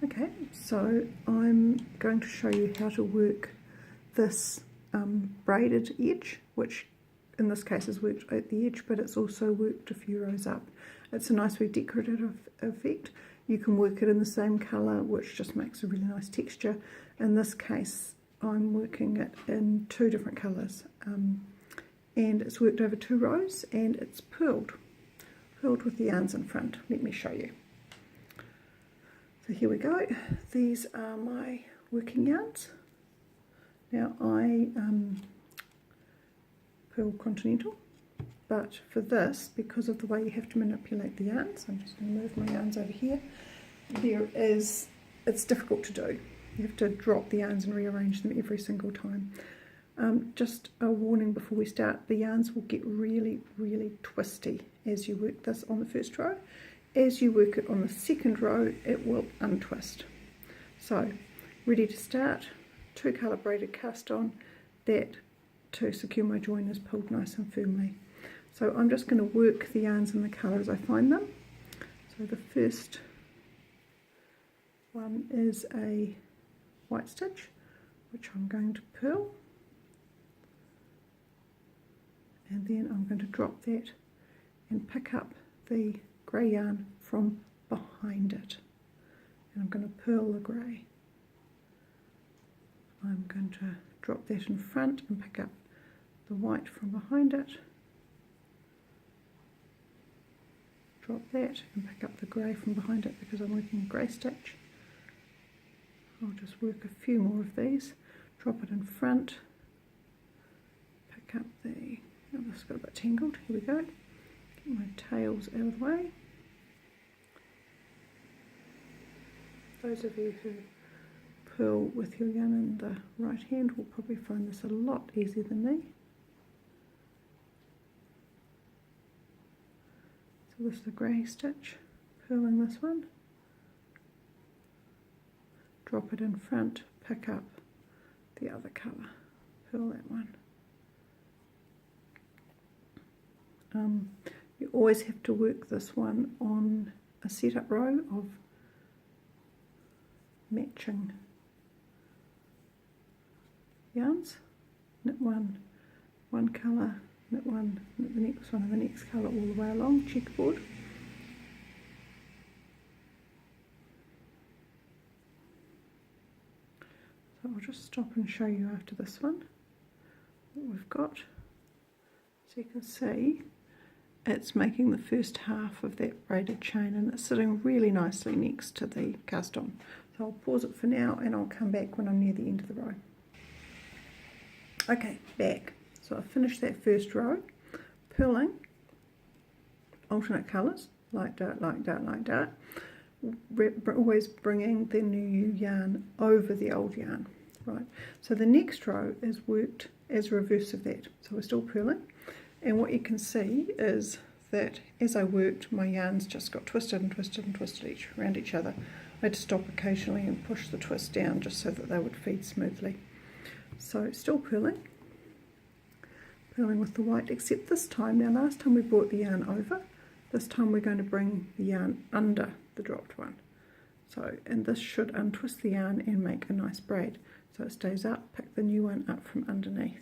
Okay, so I'm going to show you how to work this braided edge, which in this case is worked at the edge, but it's also worked a few rows up. It's a nice, very decorative effect. You can work it in the same colour, which just makes a really nice texture. In this case, I'm working it in 2 different colours, and it's worked over 2 rows, and it's purled with the yarns in front. Let me show you. So here we go. These are my working yarns. Now I purl continental, but for this, because of the way you have to manipulate the yarns, I'm just going to move my yarns over here. It's difficult to do. You have to drop the yarns and rearrange them every single time. Just a warning before we start, the yarns will get really, really twisty as you work this on the first row. As you work it on the second row, it will untwist. So, ready to start, 2 colour braided cast on, that to secure my join is pulled nice and firmly. So I'm just going to work the yarns in the colour as I find them. So the first one is a white stitch, which I'm going to purl, and then I'm going to drop that and pick up the grey yarn from behind it, and I'm going to purl the grey. I'm going to drop that in front and pick up the white from behind it, drop that and pick up the grey from behind it because I'm working a grey stitch. I'll just work a few more of these, drop it in front, pick up the, oh, this got a bit tangled, here we go, get my tails out of the way. Those of you who purl with your yarn in the right hand will probably find this a lot easier than me. So this is the grey stitch, purling this one, drop it in front, pick up the other colour, purl that one. You always have to work this one on a setup row of matching yarns. Knit one colour, knit one, knit the next one and the next colour all the way along, checkerboard. So I'll just stop and show you after this one what we've got. So you can see it's making the first half of that braided chain, and it's sitting really nicely next to the cast on. So I'll pause it for now and I'll come back when I'm near the end of the row. Okay, back. So I've finished that first row, purling alternate colours, light, dark, light, dark, light, dark, always bringing the new yarn over the old yarn, right? So the next row is worked as reverse of that. So we're still purling, and what you can see is that as I worked, my yarns just got twisted and twisted and twisted around each other. I had to stop occasionally and push the twist down just so that they would feed smoothly. So still purling with the white, except this time, now last time we brought the yarn over, this time we're going to bring the yarn under the dropped one. So, and this should untwist the yarn and make a nice braid. So it stays up, pick the new one up from underneath.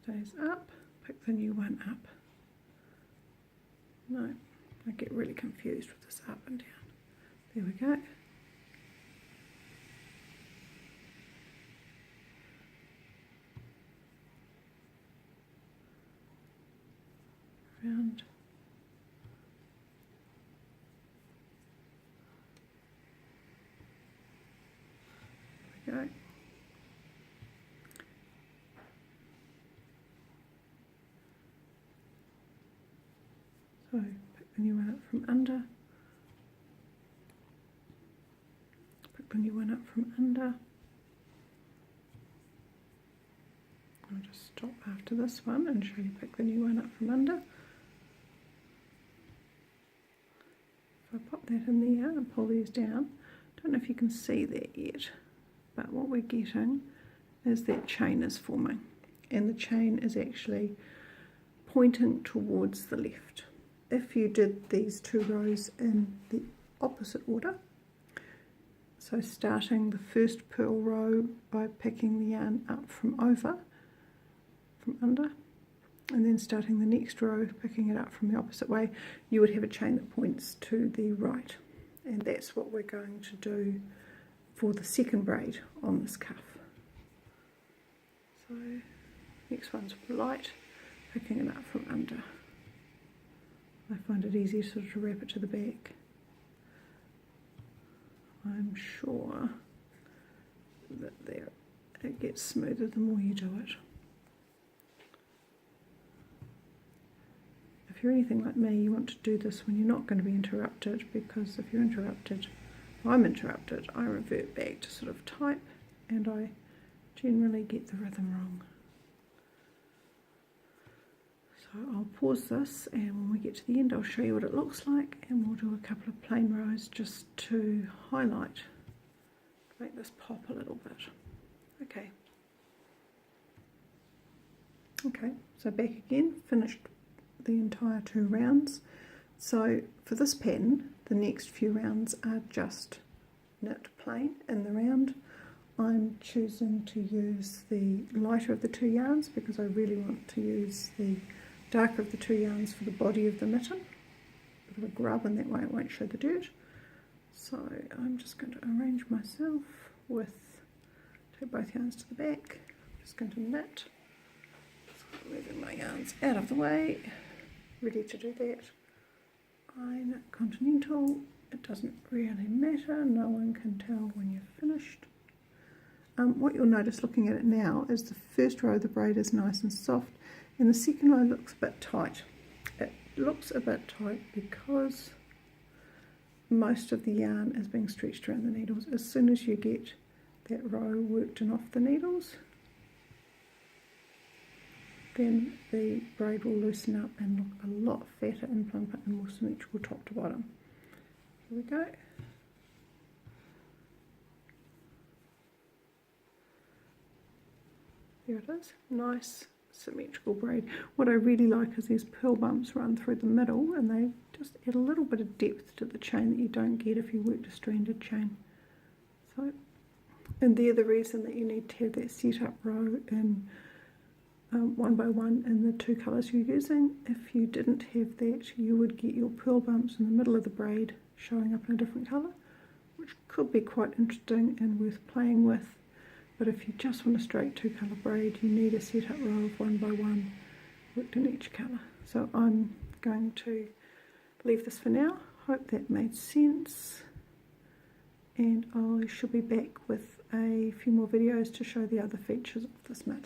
Stays up, pick the new one up. No, I get really confused with this up and down. There we go. Round. There we go. So pick the new one up from under, pick the new one up from under. I'll just stop after this one and show you pick the new one up from under. If I pop that in there and pull these down, don't know if you can see that yet, but what we're getting is that chain is forming, and the chain is actually pointing towards the left. If you did these 2 rows in the opposite order, so starting the first purl row by picking the yarn up from over, from under, and then starting the next row picking it up from the opposite way, you would have a chain that points to the right. And that's what we're going to do for the second braid on this cuff. So next one's light, picking it up from under. I find it easier sort of to wrap it to the back. I'm sure that there it gets smoother the more you do it. If you're anything like me, you want to do this when you're not going to be interrupted, because if you're interrupted, I'm interrupted, I revert back to sort of type and I generally get the rhythm wrong. So I'll pause this, and when we get to the end I'll show you what it looks like, and we'll do a couple of plain rows just to highlight, make this pop a little bit. Okay, so back again, finished the entire 2 rounds. So for this pattern, the next few rounds are just knit plain in the round. I'm choosing to use the lighter of the 2 yarns because I really want to use the darker of the 2 yarns for the body of the mitten. A bit of a grub, and that way it won't show the dirt. So I'm just going to arrange myself with, take both yarns to the back. I'm just going to knit. So moving my yarns out of the way, ready to do that. I knit continental. It doesn't really matter, no one can tell when you've finished. What you'll notice looking at it now is the first row of the braid is nice and soft, and the second row looks a bit tight. It looks a bit tight because most of the yarn is being stretched around the needles. As soon as you get that row worked in off the needles, then the braid will loosen up and look a lot fatter and plumper and more symmetrical top to bottom. Here we go. There it is, nice symmetrical braid. What I really like is these purl bumps run through the middle, and they just add a little bit of depth to the chain that you don't get if you worked a stranded chain. So, and they're the reason that you need to have that set up row in 1 by 1 in the 2 colours you're using. If you didn't have that, you would get your purl bumps in the middle of the braid showing up in a different colour, which could be quite interesting and worth playing with. But if you just want a straight 2 colour braid, you need a set up row of 1 by 1 worked in each colour. So I'm going to leave this for now. Hope that made sense, and I should be back with a few more videos to show the other features of this mat.